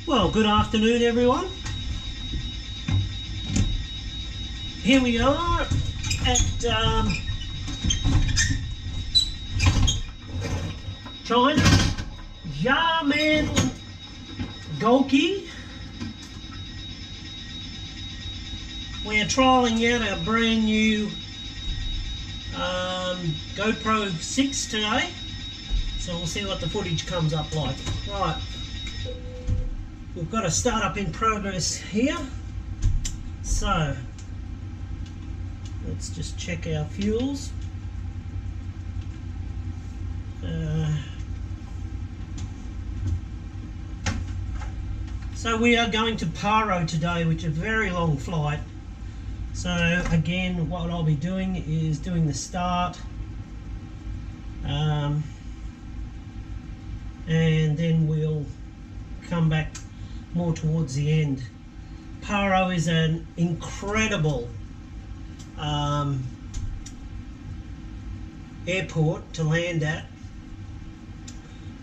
Well, good afternoon everyone. Here we are at China, Xiamen Golki. We're trialling out our brand new GoPro 6 today, so we'll see what the footage comes up like. Right, we've got a startup in progress here, so let's just check our fuels. So we are going to Paro today, which is a very long flight. So again, what I'll be doing is doing the start, and then we'll come back more towards the end. Paro is an incredible airport to land at,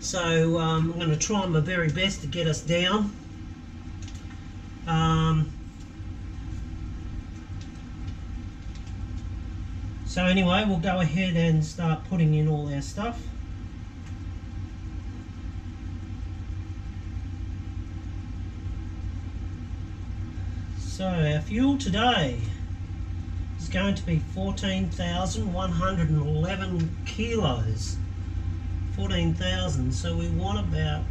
so I'm going to try my very best to get us down. So anyway, we'll go ahead and start putting in all our stuff. So our fuel today is going to be 14,111 kilos. 14,000, so we want about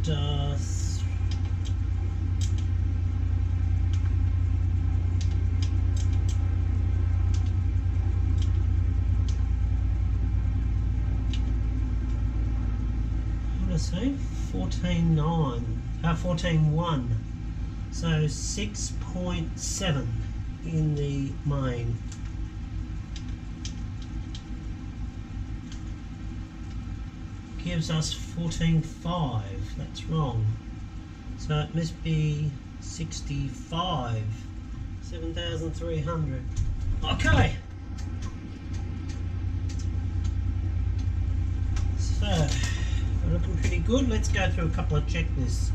say 14.1, so 6.7 in the main. Gives us 14.5. That's wrong, so it must be 65. 7,300. Okay, so looking pretty good. Let's go through a couple of checklists.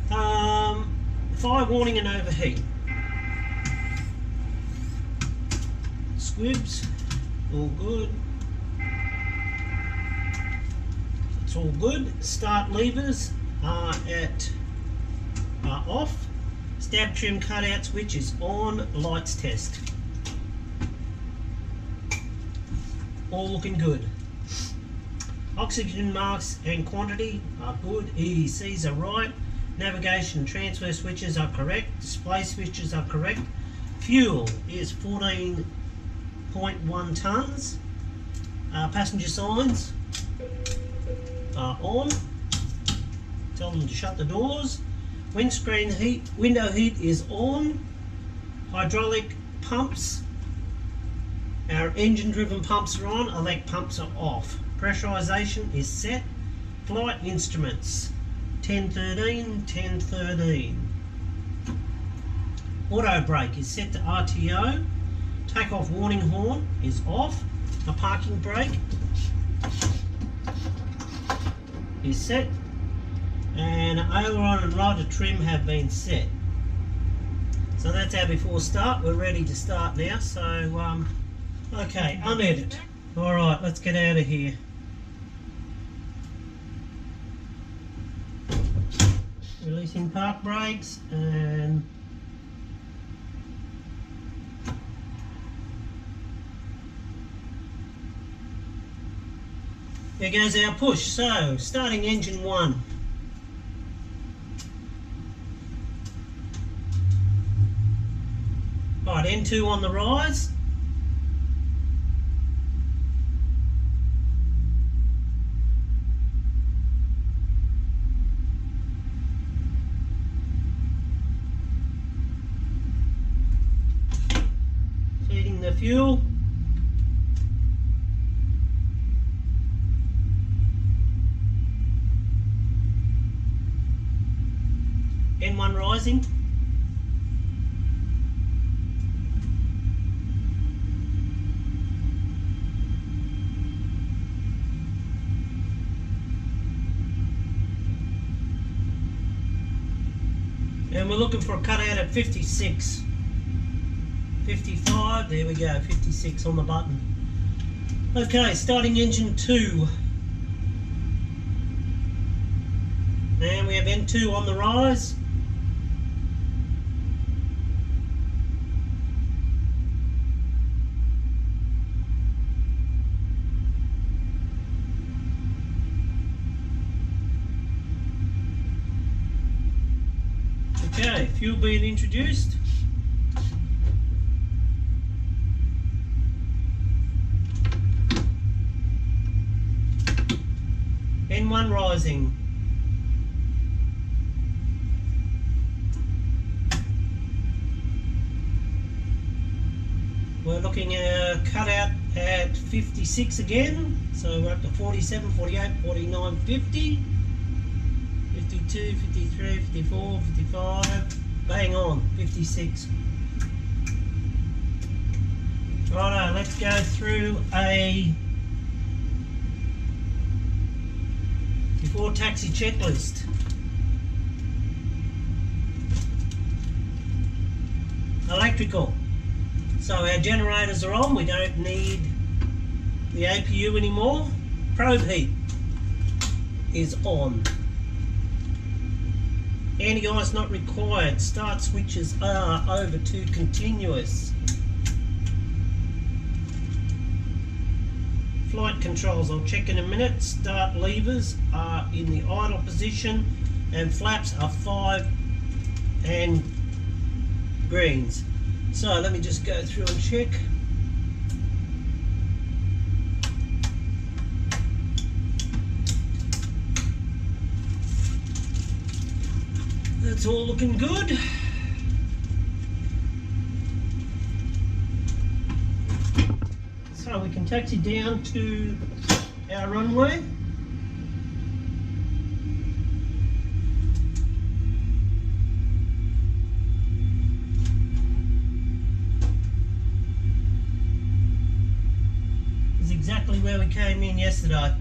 Fire warning and overheat. Squibs, all good. It's all good. Start levers are off. Stab trim cutout switch is on. Lights test. All looking good. Oxygen marks and quantity are good. EECs are right. Navigation and transfer switches are correct. Display switches are correct. Fuel is 14.1 tonnes. Passenger signs are on. Tell them to shut the doors. Windscreen heat, window heat is on. Hydraulic pumps, our engine driven pumps are on. Elect pumps are off. Pressurization is set. Flight instruments 1013, 1013. Auto brake is set to RTO. Takeoff warning horn is off. The parking brake is set. And aileron and rudder trim have been set. So that's our before start. We're ready to start now. So okay, unedit. Alright, let's get out of here. Releasing park brakes, and there goes our push. So starting engine 1. Right, N2 on the rise. The fuel. N1 rising. And we're looking for a cutout at 56. 55, there we go, 56 on the button. Okay, starting engine 2. And we have N2 on the rise. Okay, fuel being introduced. N1 rising. We're looking at a cutout at 56 again, so we're up to 47, 48, 49, 50, 52, 53, 54, 55, bang on, 56. Righto, let's go through a before taxi checklist. Electrical. So our generators are on, we don't need the APU anymore. Probe heat is on. Anti-ice not required. Start switches are over to continuous. Flight controls, I'll check in a minute. Start levers are in the idle position and flaps are 5 and greens. So let me just go through and check. That's all looking good. So we can taxi down to our runway. This is exactly where we came in yesterday.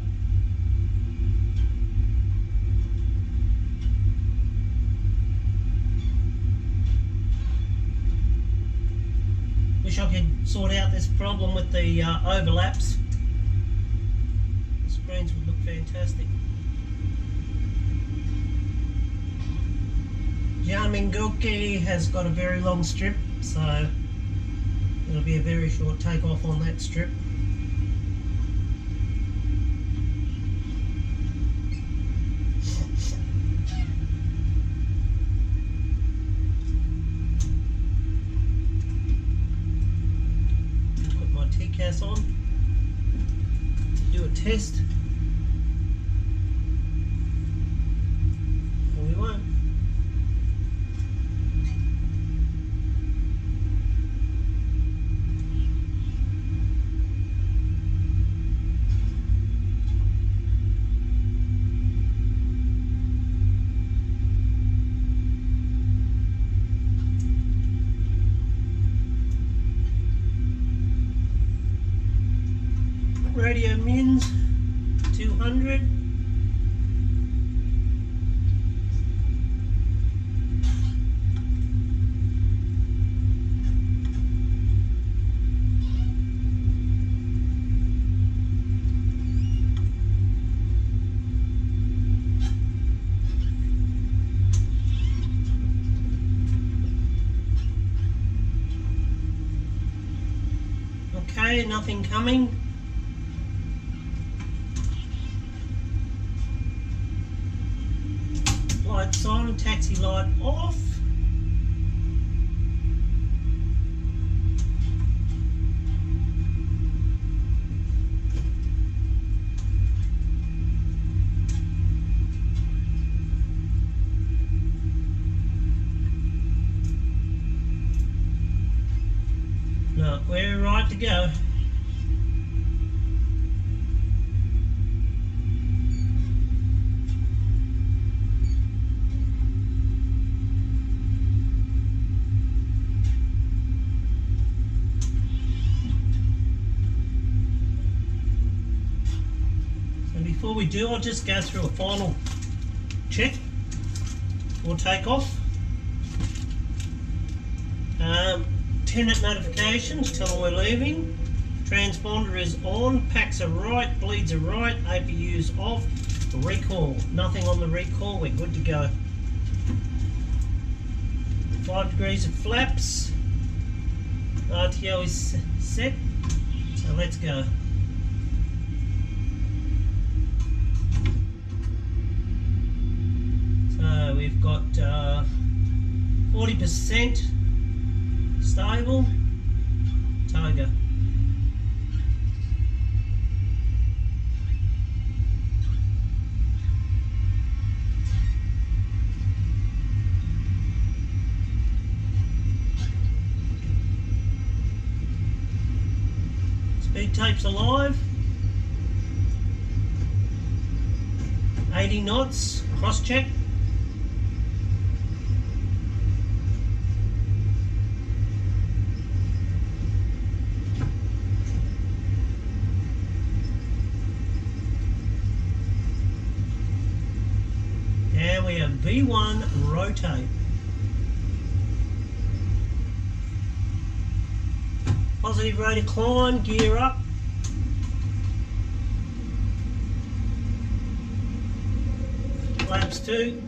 Wish I could sort out this problem with the overlaps. The screens would look fantastic. Jamingoki has got a very long strip, so it'll be a very short takeoff on that strip. On, do a test, or we won't. Radio mins 200. Okay, nothing coming. Lights on, taxi light off. No, we're right to go. Before we do, I'll just go through a final check for takeoff. Tenant notifications, tell them we're leaving. Transponder is on, packs are right, bleeds are right, APU's off. Recall, nothing on the recall, we're good to go. 5 degrees of flaps. RTO is set, so let's go. So we've got 40% stable, Toga. Speed tape's alive. 80 knots, cross check. Now we have V1 rotate. Positive rate of climb, gear up. Flaps 2.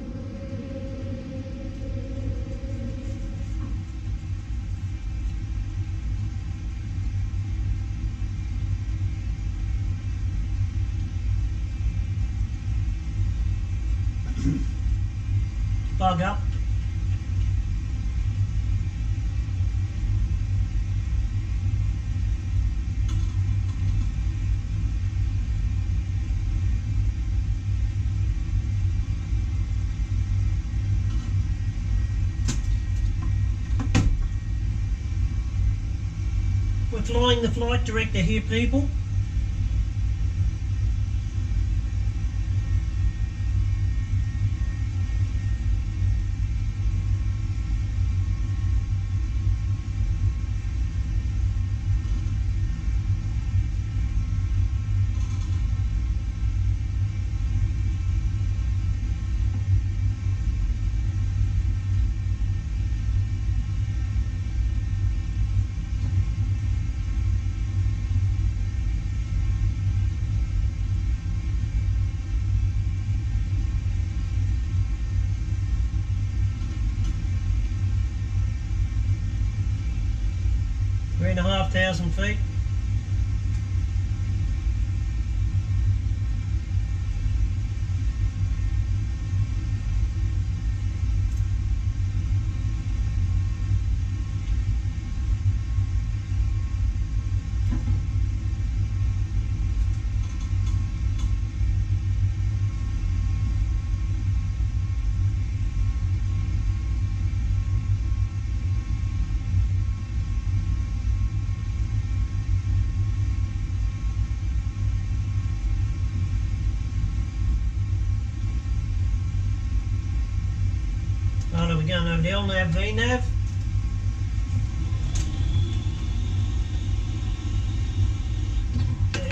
Bug up. We're flying the flight director here, people. Three and a half thousand feet. Oh, we're going over the LNAV, VNAV.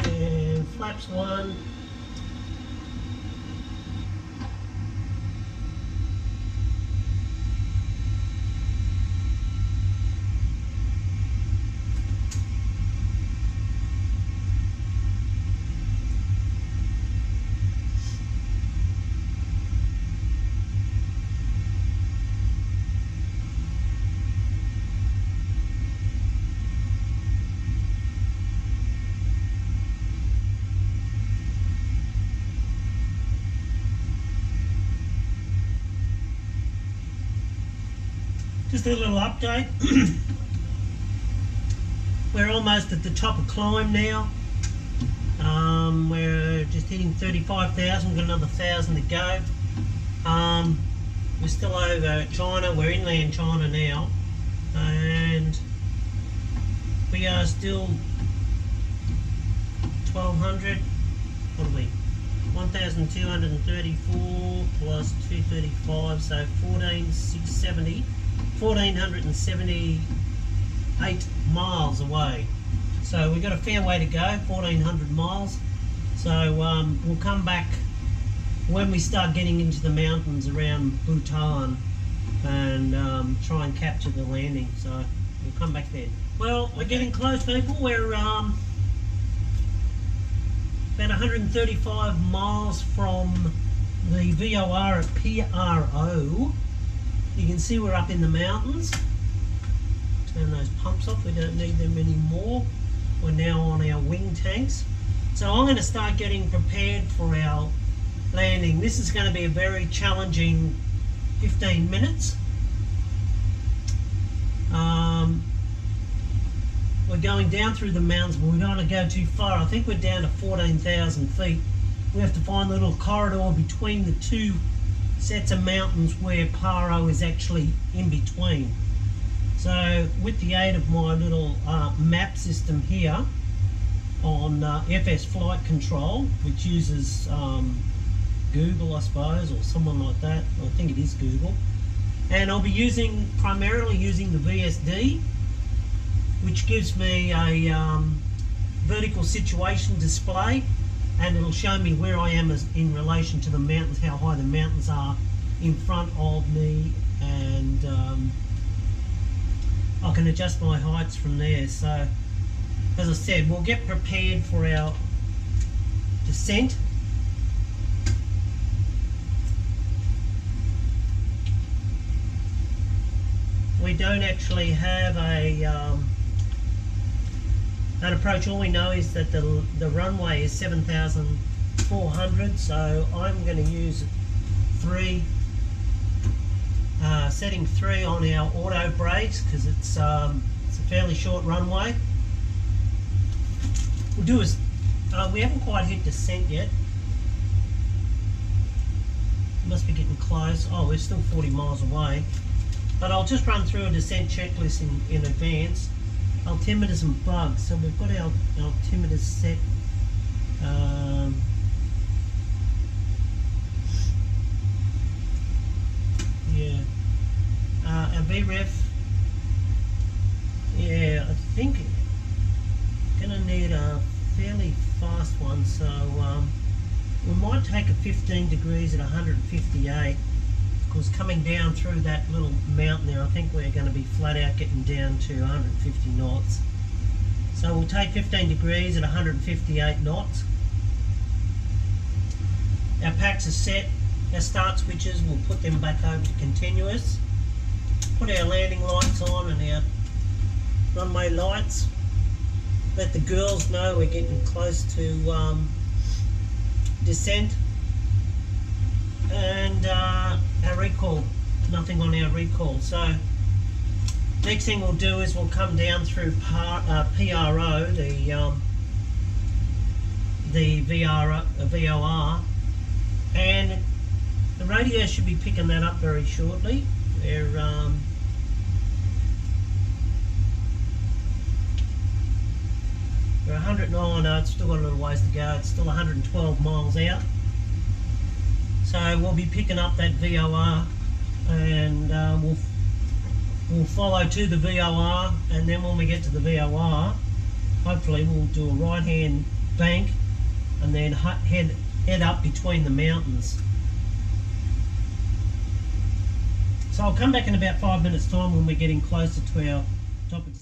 And flaps 1. Just a little update. We're almost at the top of climb now. We're just hitting 35,000, we've got another 1,000 to go. We're still over China, we're inland China now, and we are still 1,200, what are we? 1,234 plus 235, so 14,670. 1,478 miles away. So we've got a fair way to go, 1,400 miles. So we'll come back when we start getting into the mountains around Bhutan. and try and capture the landing. So we'll come back then. Well, we're getting close, people. We're about 135 miles from the VOR at Paro. You can see we're up in the mountains. Turn those pumps off, we don't need them anymore. We're now on our wing tanks. So I'm going to start getting prepared for our landing. This is going to be a very challenging 15 minutes. We're going down through the mountains, but we don't want to go too far. I think we're down to 14,000 feet. We have to find a little corridor between the two sets of mountains where Paro is actually in between. So with the aid of my little map system here on FS Flight Control, which uses Google, I suppose, or someone like that. I think it is Google. And I'll be primarily using the VSD, which gives me a vertical situation display, and it'll show me where I am in relation to the mountains, how high the mountains are in front of me, and I can adjust my heights from there. So as I said, we'll get prepared for our descent. We don't actually have an approach. All we know is that the runway is 7,400, so I'm going to use setting 3 on our auto brakes, because it's a fairly short runway. We'll do is we haven't quite hit descent yet. Must be getting close. Oh, we're still 40 miles away. But I'll just run through a descent checklist in advance. Altimeters and bugs. So we've got our altimeters set. Yeah. Our VREF. Yeah, I think gonna need a fairly fast one. So we might take a 15 degrees at 158. Because coming down through that little mountain there, I think we're going to be flat out getting down to 150 knots. So we'll take 15 degrees at 158 knots. Our packs are set. Our start switches, we'll put them back over to continuous. Put our landing lights on and our runway lights. Let the girls know we're getting close to descent. And our recall, nothing on our recall. So next thing we'll do is we'll come down through PRO, the VOR, and the radio should be picking that up very shortly. We're 100. Oh no, it's still got a little ways to go. It's still 112 miles out. So we'll be picking up that VOR, and we'll follow to the VOR, and then when we get to the VOR, hopefully we'll do a right-hand bank and then head up between the mountains. So I'll come back in about 5 minutes time when we're getting closer to our top of the